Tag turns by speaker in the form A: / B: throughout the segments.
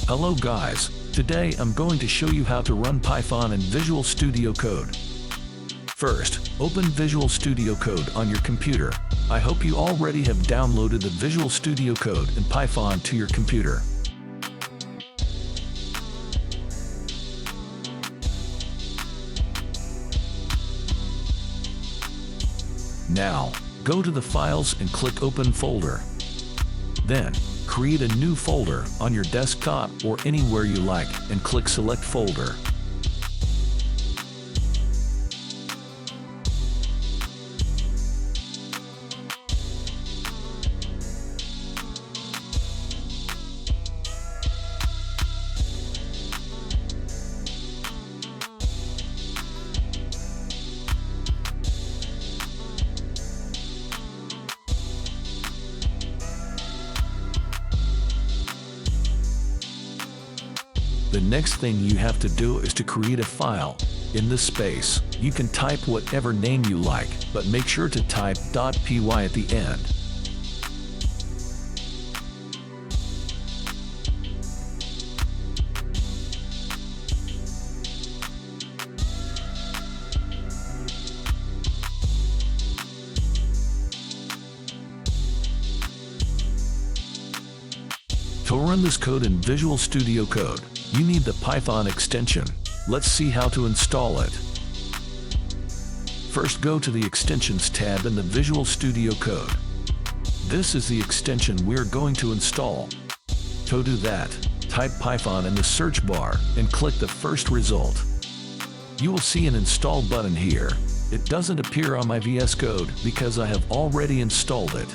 A: Hello guys, today I'm going to show you how to run Python in Visual Studio Code. First, open Visual Studio Code on your computer. I hope you already have downloaded the Visual Studio Code in Python to your computer. Now, go to the Files and click Open Folder. Then, create a new folder on your desktop or anywhere you like and click Select Folder. The next thing you have to do is to create a file. In this space, you can type whatever name you like, but make sure to type .py at the end. To run this code in Visual Studio Code, you need the Python extension. Let's see how to install it. First, go to the Extensions tab in the Visual Studio Code. This is the extension we're going to install. To do that, type Python in the search bar and click the first result. You will see an Install button here. It doesn't appear on my VS Code because I have already installed it.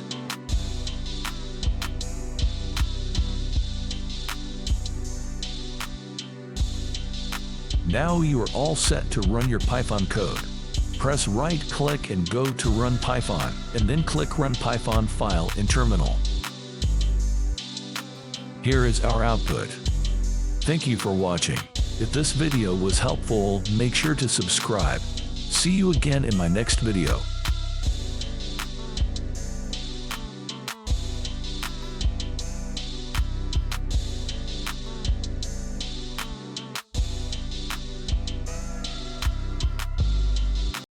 A: Now you are all set to run your Python code. Press right-click and go to Run Python, and then click Run Python File in Terminal. Here is our output. Thank you for watching. If this video was helpful, make sure to subscribe. See you again in my next video.